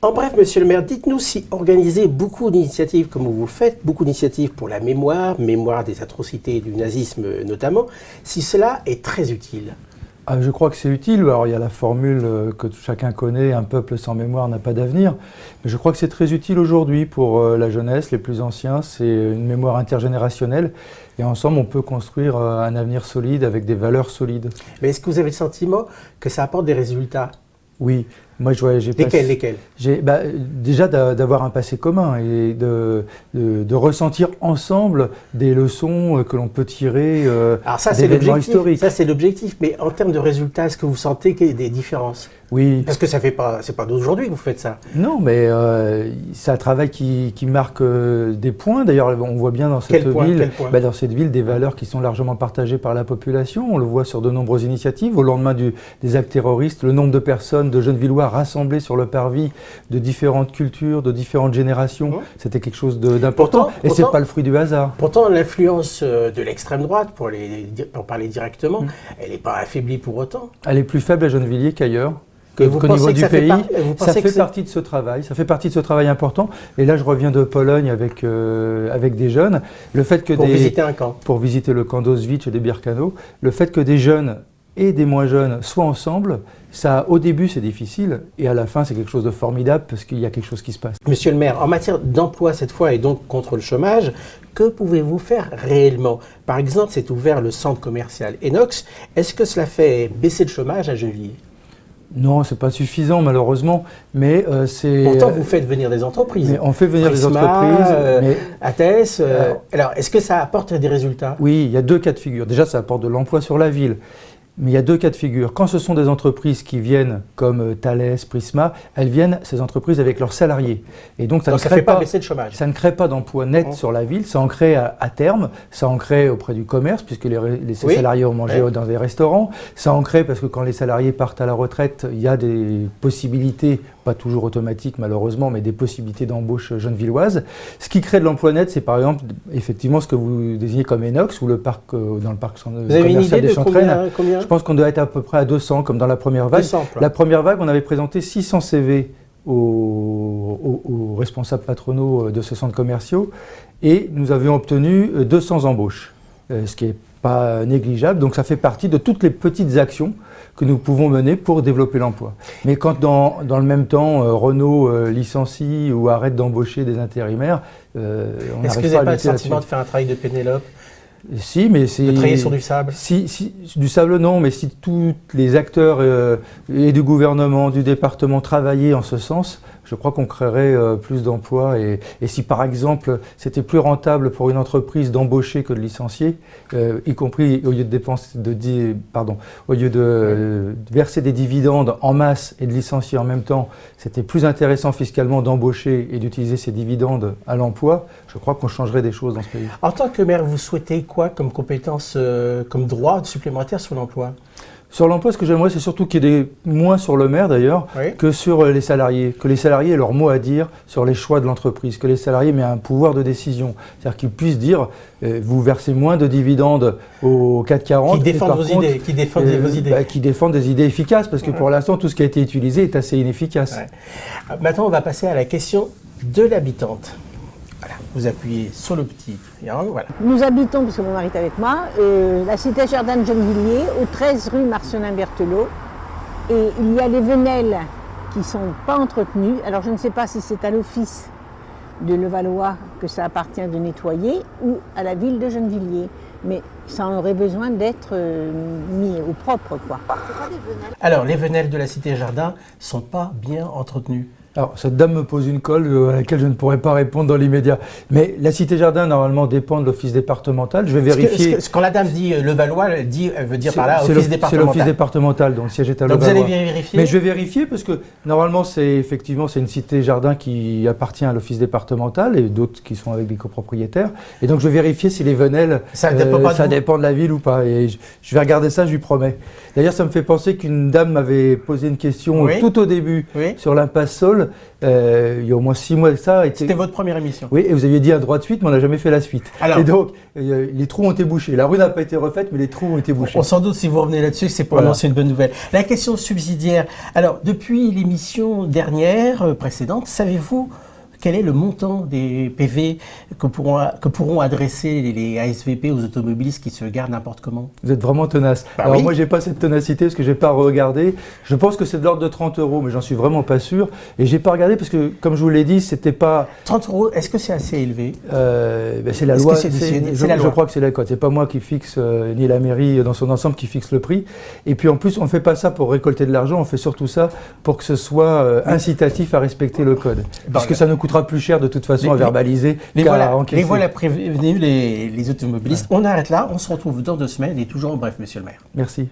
En bref, monsieur le maire, dites-nous si organiser beaucoup d'initiatives comme vous le faites, beaucoup d'initiatives pour la mémoire des atrocités du nazisme notamment, si cela est très utile. Je crois que c'est utile. Alors, il y a la formule que chacun connaît, un peuple sans mémoire n'a pas d'avenir. Mais je crois que c'est très utile aujourd'hui pour la jeunesse, les plus anciens. C'est une mémoire intergénérationnelle. Et ensemble, on peut construire un avenir solide avec des valeurs solides. Mais est-ce que vous avez le sentiment que ça apporte des résultats ? Oui. Moi, Lesquels ? Déjà d'avoir un passé commun et de ressentir ensemble des leçons que l'on peut tirer d'événements historiques. Ça, c'est l'objectif. Mais en termes de résultats, est-ce que vous sentez qu'il y a des différences ? Oui. Parce que c'est pas d'aujourd'hui que vous faites ça. Non, mais c'est un travail qui marque des points. D'ailleurs, on voit bien dans cette ville des valeurs qui sont largement partagées par la population. On le voit sur de nombreuses initiatives. Au lendemain des actes terroristes, le nombre de personnes, de Gennevillois rassemblés sur le parvis de différentes cultures, de différentes générations, c'était quelque chose d'important. Et c'est pas le fruit du hasard. Pourtant, l'influence de l'extrême droite, pour parler directement, elle n'est pas affaiblie pour autant. Elle est plus faible à Gennevilliers qu'ailleurs. Qu'au niveau du pays, ça fait partie de ce travail. Ça fait partie de ce travail important. Et là, je reviens de Pologne avec des jeunes. Le fait que visiter un camp. Pour visiter le camp d'Auschwitz et des Birkenau. Le fait que des jeunes et des moins jeunes soient ensemble, ça, au début, c'est difficile. Et à la fin, c'est quelque chose de formidable parce qu'il y a quelque chose qui se passe. Monsieur le maire, en matière d'emploi cette fois et donc contre le chômage, que pouvez-vous faire réellement ? Par exemple, c'est ouvert le centre commercial Enox. Est-ce que cela fait baisser le chômage à Gennevilliers ? Non, c'est pas suffisant malheureusement, mais c'est... Pourtant, vous faites venir des entreprises. Mais on fait venir des entreprises. ATES. Alors, est-ce que ça apporte des résultats ? Oui, il y a deux cas de figure. Déjà, ça apporte de l'emploi sur la ville. Mais il y a deux cas de figure. Quand ce sont des entreprises qui viennent, comme Thales, Prisma, elles viennent, ces entreprises, avec leurs salariés. Et donc, ça ne crée pas baisser le chômage. Ça ne crée pas d'emploi net sur la ville, ça en crée à terme, ça en crée auprès du commerce, puisque ces salariés ont mangé dans des restaurants, ça en crée parce que quand les salariés partent à la retraite, il y a des possibilités, pas toujours automatiques malheureusement, mais des possibilités d'embauche gennevilloise. Ce qui crée de l'emploi net, c'est par exemple, effectivement, ce que vous désignez comme Enox, ou le parc, dans le parc commercial des Chantraines. Combien Je pense qu'on doit être à peu près à 200, comme dans la première vague. 200, la première vague, on avait présenté 600 CV aux responsables patronaux de ce centre commerciaux et nous avions obtenu 200 embauches, ce qui n'est pas négligeable. Donc ça fait partie de toutes les petites actions que nous pouvons mener pour développer l'emploi. Mais quand dans le même temps, Renault licencie ou arrête d'embaucher des intérimaires, on n'arrive pas à lutter là-dessus. Est-ce que vous n'avez pas le sentiment de faire un travail de Pénélope ? Si, mais c'est... De travailler sur du sable ? Du sable, non, mais si tous les acteurs et du gouvernement, du département travaillaient en ce sens, je crois qu'on créerait plus d'emplois. Et si, par exemple, c'était plus rentable pour une entreprise d'embaucher que de licencier, y compris au lieu de verser des dividendes en masse et de licencier en même temps, c'était plus intéressant fiscalement d'embaucher et d'utiliser ces dividendes à l'emploi, je crois qu'on changerait des choses dans ce pays. En tant que maire, vous souhaitez quoi comme compétence, comme droit supplémentaire sur l'emploi ? Sur l'emploi, ce que j'aimerais, c'est surtout qu'il y ait moins sur le maire d'ailleurs que sur les salariés. Que les salariés aient leur mot à dire sur les choix de l'entreprise. Que les salariés aient un pouvoir de décision. C'est-à-dire qu'ils puissent dire, vous versez moins de dividendes au 440. Qui défendent vos idées. Qui défendent des idées efficaces, parce que pour l'instant, tout ce qui a été utilisé est assez inefficace. Maintenant, on va passer à la question de l'habitante. Voilà, vous appuyez sur le petit triangle, voilà. Nous habitons, parce que mon mari est avec moi, la cité Jardin de Gennevilliers, au 13 rue Marcelin-Berthelot. Et il y a les venelles qui ne sont pas entretenues. Alors je ne sais pas si c'est à l'office de Levallois que ça appartient de nettoyer ou à la ville de Gennevilliers. Mais ça aurait besoin d'être mis au propre, quoi. Alors, les venelles de la cité Jardin ne sont pas bien entretenues. Alors, cette dame me pose une colle à laquelle je ne pourrais pas répondre dans l'immédiat. Mais la Cité Jardin, normalement, dépend de l'office départemental. Je vais vérifier. Quand la dame dit Levallois, elle veut dire par là office départemental. C'est l'office départemental, donc le siège est à Levallois. Donc vous allez vérifier ? Mais je vais vérifier parce que, normalement, c'est une Cité Jardin qui appartient à l'office départemental et d'autres qui sont avec des copropriétaires. Et donc, je vais vérifier si les venelles, ça dépend de la ville ou pas. Et je vais regarder ça, je lui promets. D'ailleurs, ça me fait penser qu'une dame m'avait posé une question tout au début sur l'impasse Saul. contrôle, il y a au moins 6 mois de ça. C'était votre première émission. Oui, et vous aviez dit un droit de suite, mais on n'a jamais fait la suite. Alors, et donc, les trous ont été bouchés. La rue n'a pas été refaite, mais les trous ont été bouchés. On s'en doute, si vous revenez là-dessus, c'est pour annoncer une bonne nouvelle. La question subsidiaire. Alors, depuis l'émission dernière, précédente, savez-vous quel est le montant des PV que pourront adresser les ASVP aux automobilistes qui se garent n'importe comment? Vous êtes vraiment tenace. Bah Alors oui. moi, j'ai pas cette ténacité parce que j'ai pas regardé. Je pense que c'est de l'ordre de 30 €, mais j'en suis vraiment pas sûr. Et j'ai pas regardé parce que, comme je vous l'ai dit, c'était pas... 30 €, est-ce que c'est assez élevé? C'est la Est-ce loi. que c'est la loi? Je crois que c'est la cote. C'est pas moi qui fixe, ni la mairie dans son ensemble qui fixe le prix. Et puis en plus, on fait pas ça pour récolter de l'argent. On fait surtout ça pour que ce soit incitatif à respecter le code. Parce que ça nous coûtera plus cher de toute façon à verbaliser qu'à encaisser. Les voilà prévenus, les automobilistes. Ouais. On arrête là, on se retrouve dans 2 semaines et toujours en bref, monsieur le maire. Merci.